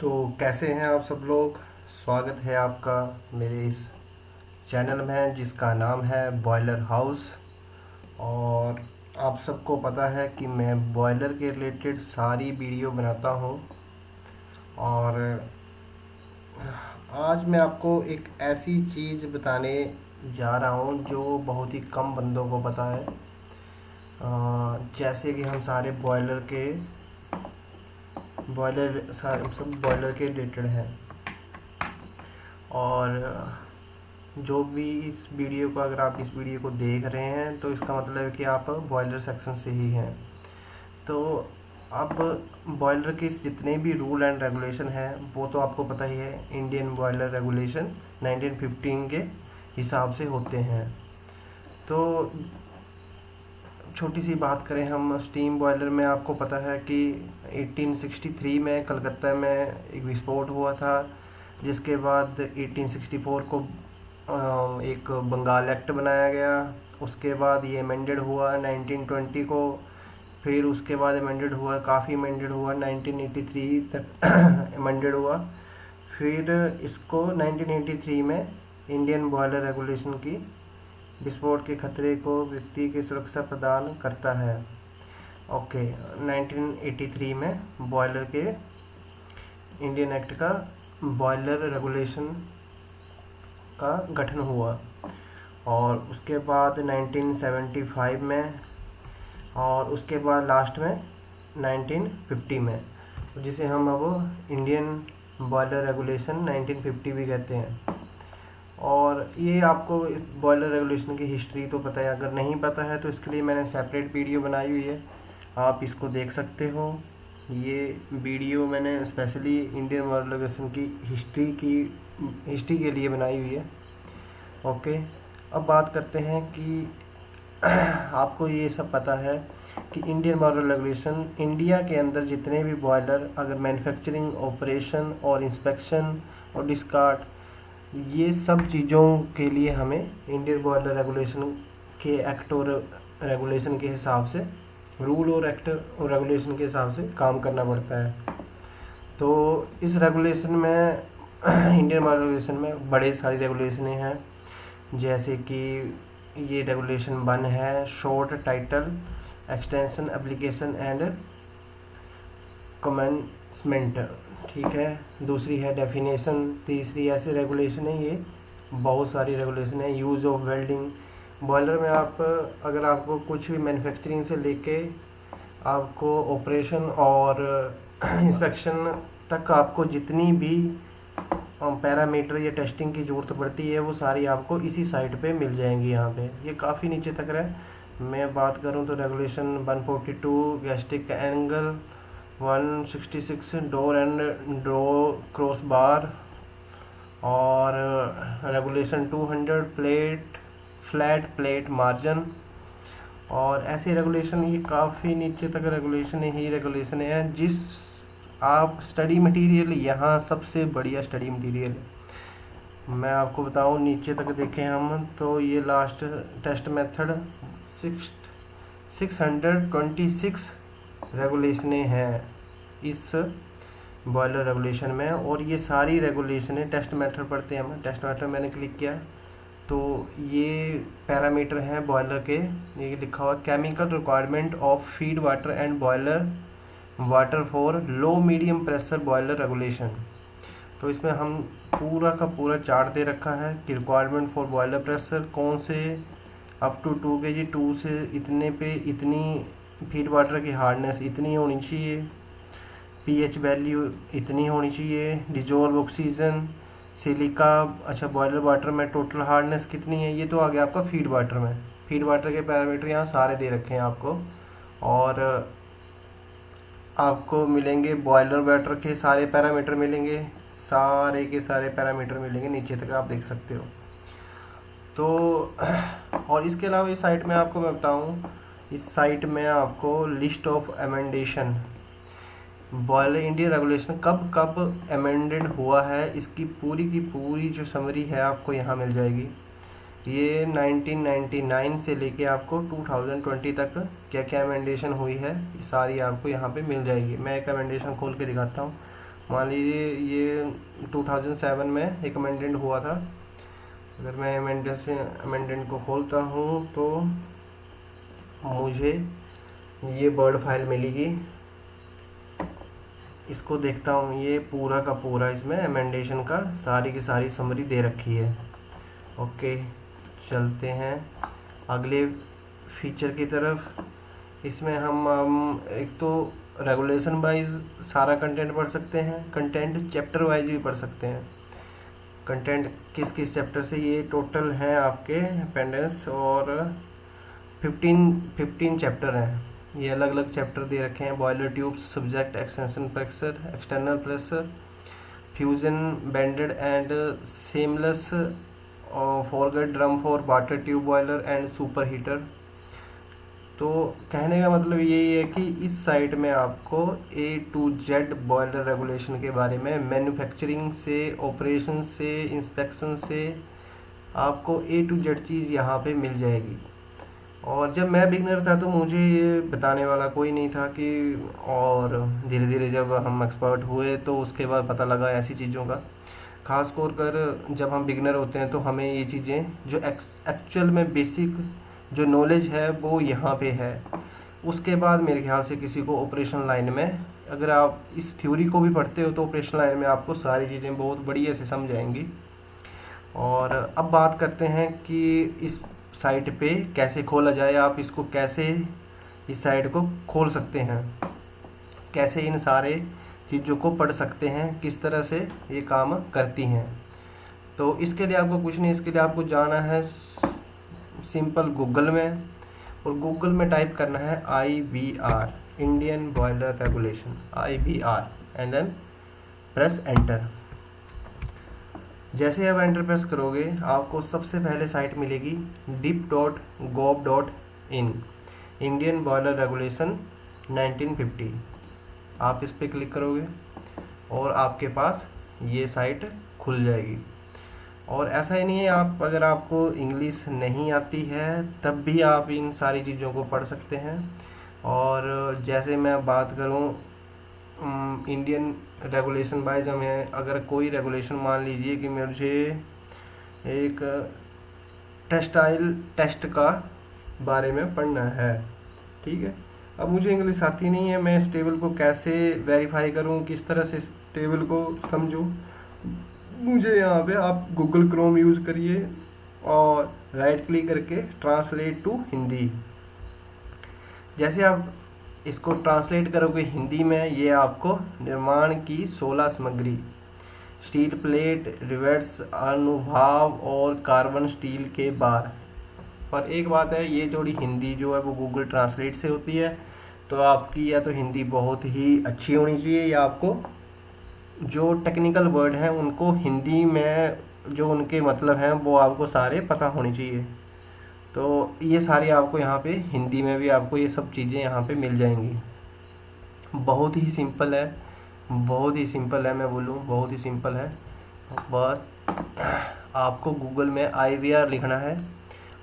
तो कैसे हैं आप सब लोग। स्वागत है आपका मेरे इस चैनल में जिसका नाम है बॉयलर हाउस। और आप सबको पता है कि मैं बॉयलर के रिलेटेड सारी वीडियो बनाता हूँ। और आज मैं आपको एक ऐसी चीज़ बताने जा रहा हूँ जो बहुत ही कम बंदों को पता है। जैसे कि हम सारे बॉयलर सारे सब बॉयलर के रिलेटेड हैं। और जो भी इस वीडियो को अगर आप इस वीडियो को देख रहे हैं तो इसका मतलब है कि आप बॉयलर सेक्शन से ही हैं। तो अब बॉयलर के जितने भी रूल एंड रेगुलेशन हैं वो तो आपको पता ही है। इंडियन बॉयलर रेगुलेशन 1915 के हिसाब से होते हैं। तो छोटी सी बात करें हम स्टीम बॉयलर में, आपको पता है कि 1863 में कलकत्ता में एक विस्फोट हुआ था, जिसके बाद 1864 को एक बंगाल एक्ट बनाया गया। उसके बाद ये अमेंडेड हुआ 1920 को। फिर उसके बाद अमेंडेड हुआ, काफ़ी अमेंडेड हुआ, 1983 तक अमेंडेड हुआ। फिर इसको 1983 में इंडियन बॉयलर रेगुलेशन की विस्फोट के खतरे को व्यक्ति की सुरक्षा प्रदान करता है। ओके, 1983 में बॉयलर के इंडियन एक्ट का बॉयलर रेगुलेशन का गठन हुआ। और उसके बाद 1975 में, और उसके बाद लास्ट में 1950 में, जिसे हम अब इंडियन बॉयलर रेगुलेशन 1950 भी कहते हैं। और ये आपको बॉयलर रेगुलेशन की हिस्ट्री तो पता है, अगर नहीं पता है तो इसके लिए मैंने सेपरेट वीडियो बनाई हुई है, आप इसको देख सकते हो। ये वीडियो मैंने स्पेशली इंडियन बॉयलर रेगुलेशन की हिस्ट्री के लिए बनाई हुई है। ओके, अब बात करते हैं कि आपको ये सब पता है कि इंडियन बॉयलर रेगुलेशन इंडिया के अंदर जितने भी बॉयलर अगर मैन्युफैक्चरिंग, ऑपरेशन और इंस्पेक्शन और डिस्कार्ड, ये सब चीज़ों के लिए हमें इंडियन बॉयलर रेगुलेशन के एक्ट और रेगुलेशन के हिसाब से, रूल और एक्ट और रेगुलेशन के हिसाब से काम करना पड़ता है। तो इस रेगुलेशन में इंडियन बॉयलर रेगुलेशन में बड़े सारी रेगुलेशनें हैं। जैसे कि ये रेगुलेशन 1 है, short title extension application and commencement, ठीक है। दूसरी है डेफिनेशन। तीसरी ऐसे रेगुलेशन है, ये बहुत सारी रेगुलेशन है। यूज़ ऑफ वेल्डिंग, बॉयलर में आप अगर आपको कुछ भी मैन्युफैक्चरिंग से लेके आपको ऑपरेशन और इंस्पेक्शन तक आपको जितनी भी पैरामीटर या टेस्टिंग की ज़रूरत पड़ती है वो सारी आपको इसी साइट पे मिल जाएंगी। यहाँ पे ये काफ़ी नीचे तक है। मैं बात करूँ तो regulation 142 gastric angle, 166 door and draw cross bar, और रेगुलेशन 200 फ्लैट प्लेट मार्जिन। और ऐसे रेगुलेशन ये काफ़ी नीचे तक रेगुलेशन ही रेगुलेशन है। जिस आप स्टडी मटेरियल यहाँ सबसे बढ़िया स्टडी मटेरियल है। मैं आपको बताऊँ, नीचे तक देखें हम तो ये लास्ट टेस्ट मेथड 626 रेगुलेशनें हैं इस बॉयलर रेगुलेशन में। और ये सारी रेगुलेशनें टेस्ट मेथड पढ़ते हैं हम। टेस्ट मेथड मैंने क्लिक किया तो ये पैरामीटर हैं बॉयलर के। ये लिखा हुआ chemical requirement of feed water and boiler water for low medium pressure boiler regulation. तो इसमें हम पूरा का पूरा चार्ट दे रखा है कि रिक्वायरमेंट फॉर बॉयलर प्रेशर कौन से, अप टू 2 kg, 2 से इतने पे इतनी फीड वाटर की हार्डनेस इतनी होनी चाहिए, पीएच वैल्यू इतनी होनी चाहिए, डिजोल्व ऑक्सीजन, सिलिका, अच्छा बॉयलर वाटर में टोटल हार्डनेस कितनी है। ये तो आ गया आपका फीड वाटर में। फीड वाटर के पैरामीटर यहाँ सारे दे रखे हैं आपको। और आपको मिलेंगे बॉयलर वाटर के सारे पैरामीटर मिलेंगे, सारे के सारे पैरामीटर मिलेंगे, नीचे तक आप देख सकते हो। तो और इसके अलावा इस साइट में आपको मैं बताऊं, इस साइट में आपको list of amendation, boiler Indian regulation कब कब अमेंडेड हुआ है, इसकी पूरी की पूरी जो समरी है आपको यहाँ मिल जाएगी। ये 1999 से लेके आपको 2020 तक क्या क्या अमेंडेशन हुई है, ये सारी आपको यहाँ पे मिल जाएगी। मैं एक अमेंडेशन खोल के दिखाता हूँ। मान लीजिए ये 2007 में एक अमेंडेंट हुआ था। अगर मैं अमेंडेंट को खोलता हूँ तो मुझे ये वर्ड फाइल मिलेगी। इसको देखता हूँ, ये पूरा का पूरा इसमें अमेंडेशन का सारी की सारी समरी दे रखी है। ओके, चलते हैं अगले फीचर की तरफ। इसमें हम एक तो रेगुलेशन वाइज सारा कंटेंट पढ़ सकते हैं, कंटेंट चैप्टर वाइज भी पढ़ सकते हैं। कंटेंट किस किस चैप्टर से, ये टोटल हैं आपके अपेंडेंस, और 15 चैप्टर हैं। ये अलग अलग चैप्टर दे रखे हैं। Boiler tubes, subject, extension pressure, external pressure, fusion banded and seamless, forged drum for water tube boiler and super heater. तो कहने का मतलब यही है कि इस साइट में आपको A to Z boiler regulation के बारे में, मैन्युफैक्चरिंग से, ऑपरेशन से, इंस्पेक्शन से, आपको A to Z चीज़ यहाँ पे मिल जाएगी। और जब मैं बिगनर था तो मुझे ये बताने वाला कोई नहीं था कि, और धीरे धीरे जब हम एक्सपर्ट हुए तो उसके बाद पता लगा ऐसी चीज़ों का। ख़ास कर जब हम बिगनर होते हैं तो हमें ये चीज़ें जो एक्चुअल में बेसिक जो नॉलेज है वो यहाँ पे है। उसके बाद मेरे ख्याल से किसी को ऑपरेशन लाइन में, अगर आप इस थ्योरी को भी पढ़ते हो तो ऑपरेशन लाइन में आपको सारी चीज़ें बहुत बढ़िया से समझ आएंगी। और अब बात करते हैं कि इस साइट पे कैसे खोला जाए, आप इसको कैसे इस साइट को खोल सकते हैं, कैसे इन सारे चीज़ों को पढ़ सकते हैं, किस तरह से ये काम करती हैं। तो इसके लिए आपको कुछ नहीं, इसके लिए आपको जाना है सिंपल गूगल में, और गूगल में टाइप करना है IBR, Indian boiler regulation, IBR, and then press enter. जैसे आप एंटर प्रेस करोगे आपको सबसे पहले साइट मिलेगी dip.gov.in, इंडियन बॉयलर रेगुलेशन 1950। आप इस पर क्लिक करोगे और आपके पास ये साइट खुल जाएगी। और ऐसा ही नहीं है, आप अगर आपको इंग्लिश नहीं आती है तब भी आप इन सारी चीज़ों को पढ़ सकते हैं। और जैसे मैं बात करूं इंडियन रेगुलेशन वाइज, हमें अगर कोई रेगुलेशन, मान लीजिए कि मुझे एक टेक्सटाइल टेस्ट का बारे में पढ़ना है, ठीक है। अब मुझे इंग्लिश आती नहीं है, मैं इस टेबल को कैसे वेरीफाई करूं, किस तरह से इस टेबल को समझूं। मुझे यहाँ पे आप गूगल क्रोम यूज़ करिए और राइट क्लिक करके ट्रांसलेट टू हिंदी। जैसे आप इसको ट्रांसलेट करोगे हिंदी में, ये आपको निर्माण की 16 सामग्री, स्टील प्लेट, रिवेट्स, अनुभाग और कार्बन स्टील के बार। पर एक बात है, ये थोड़ी हिंदी जो है वो गूगल ट्रांसलेट से होती है, तो आपकी या तो हिंदी बहुत ही अच्छी होनी चाहिए, या आपको जो टेक्निकल वर्ड हैं उनको हिंदी में जो उनके मतलब हैं वो आपको सारे पता होने चाहिए। तो ये सारी आपको यहाँ पे हिंदी में भी आपको ये सब चीज़ें यहाँ पे मिल जाएंगी। बहुत ही सिंपल है, बहुत ही सिंपल है, मैं बोलूँ बहुत ही सिंपल है। बस आपको गूगल में IBR लिखना है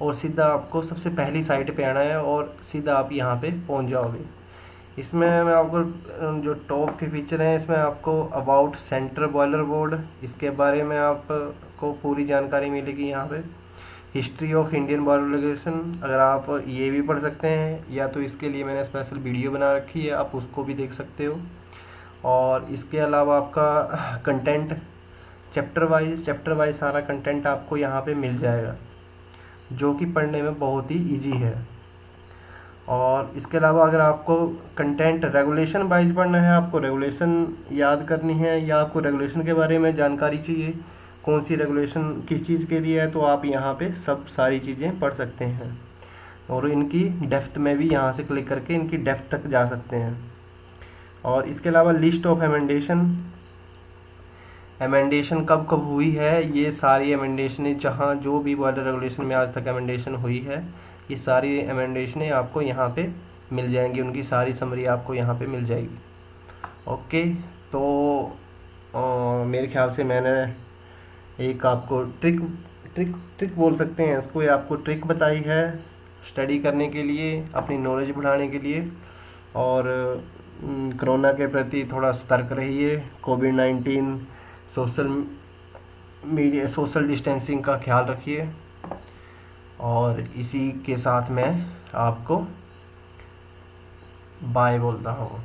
और सीधा आपको सबसे पहली साइट पे आना है और सीधा आप यहाँ पे पहुँच जाओगे। इसमें मैं आपको जो टॉप के फीचर हैं, इसमें आपको अबाउट सेंटर बॉयलर बोर्ड, इसके बारे में आपको पूरी जानकारी मिलेगी यहाँ पे। History of Indian boiler regulation, अगर आप ये भी पढ़ सकते हैं, या तो इसके लिए मैंने स्पेशल वीडियो बना रखी है, आप उसको भी देख सकते हो। और इसके अलावा आपका कंटेंट चैप्टर वाइज सारा कंटेंट आपको यहाँ पे मिल जाएगा, जो कि पढ़ने में बहुत ही ईजी है। और इसके अलावा अगर आपको कंटेंट रेगुलेशन वाइज पढ़ना है, आपको रेगुलेशन याद करनी है, या आपको रेगुलेशन के बारे में जानकारी चाहिए, कौन सी रेगुलेशन किस चीज़ के लिए है, तो आप यहाँ पे सब सारी चीज़ें पढ़ सकते हैं। और इनकी डेप्थ में भी यहाँ से क्लिक करके इनकी डेप्थ तक जा सकते हैं। और इसके अलावा लिस्ट ऑफ एमेंडेशन कब कब हुई है, ये सारी एमेंडेशनें जहाँ जो भी बॉयलर रेगुलेशन में आज तक एमेंडेशन हुई है, ये सारी एमेंडेशनें आपको यहाँ पे मिल जाएंगी, उनकी सारी समरी आपको यहाँ पे मिल जाएगी। ओके, तो मेरे ख्याल से मैंने एक आपको ट्रिक बोल सकते हैं इसको, ये आपको ट्रिक बताई है स्टडी करने के लिए, अपनी नॉलेज बढ़ाने के लिए। और कोरोना के प्रति थोड़ा सतर्क रहिए। कोविड-19 सोशल मीडिया सोशल डिस्टेंसिंग का ख्याल रखिए। और इसी के साथ मैं आपको बाय बोलता हूँ।